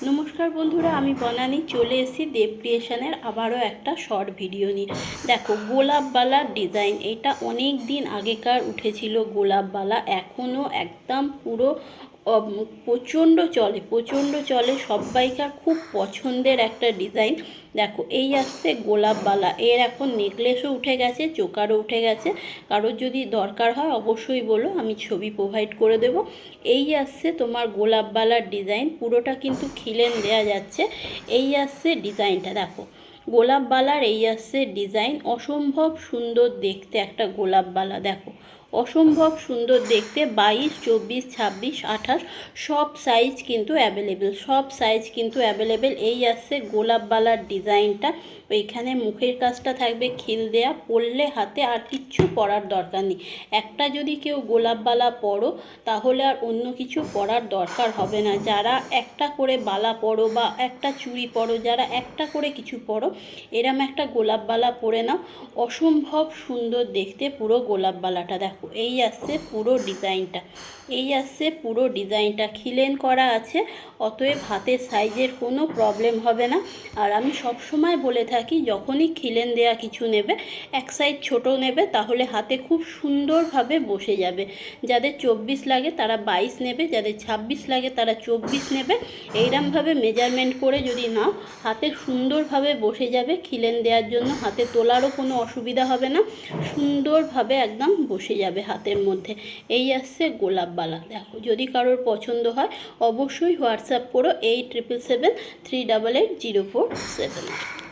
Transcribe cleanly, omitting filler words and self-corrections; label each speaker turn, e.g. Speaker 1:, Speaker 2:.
Speaker 1: নমস্কার বন্ধুরা, আমি বনানী চলে এসেছি দেব ক্রিয়েশনের আবারও একটা শর্ট ভিডিও নিয়ে। দেখো, গোলাপবালার ডিজাইন, এটা অনেক দিন আগেকার উঠেছিল গোলাপবালা, এখনও একদম পুরো প্রচণ্ড চলে, সবাইকার খুব পছন্দের একটা ডিজাইন। দেখো, এই আসছে গোলাপবালা, এর এখন নেকলেসও উঠে গেছে, চোকারও উঠে গেছে। কারোর যদি দরকার হয় অবশ্যই বলো, আমি ছবি প্রোভাইড করে দেব। এই আসছে তোমার গোলাপবালার ডিজাইন, পুরোটা কিন্তু খিলেন দেয়া যাচ্ছে। এই আসছে ডিজাইনটা, দেখো গোলাপবালার এই আসছে ডিজাইন, অসম্ভব সুন্দর দেখতে একটা গোলাপবালা। দেখো, অসম্ভব সুন্দর দেখতে, 22, 24, 26, 28 সব সাইজ কিন্তু অ্যাভেলেবেল। এই আসছে গোলাপবালার ডিজাইনটা। ওইখানে মুখের কাজটা থাকবে খিল দেয়া, পরলে হাতে আর কিচ্ছু পরার দরকার নেই। একটা যদি কেউ গোলাপবালা পরো তাহলে আর অন্য কিছু পরার দরকার হবে না। যারা একটা করে বালা পরো বা একটা চুড়ি পরো, যারা একটা করে কিছু পরো, এরম একটা গোলাপবালা পরে নাও, অসম্ভব সুন্দর দেখতে পুরো গোলাপবালাটা। দেখো, এই আসছে পুরো ডিজাইনটা, খিলেন করা আছে, অতএব হাতের সাইজের কোনো প্রবলেম হবে না। আর আমি সব সময় বলে থাকি, যখনই খিলেন দেয়া কিছু নেবে এক সাইজ ছোট নেবে, তাহলে হাতে খুব সুন্দরভাবে বসে যাবে। যাদের 24 লাগে তারা 22 নেবে, যাদের 26 লাগে তারা 24 নেবে। এইরকমভাবে মেজারমেন্ট করে যদি নাও, হাতে সুন্দরভাবে বসে যাবে। খিলেন দেওয়ার জন্য হাতে তোলারও কোনো অসুবিধা হবে না, সুন্দরভাবে একদম বসে যাবে হাতের মধ্যে। এই আসছে গোলাপবালা। দেখো, যদি কারোর পছন্দ হয় অবশ্যই হোয়াটসঅ্যাপ করো 8777388047।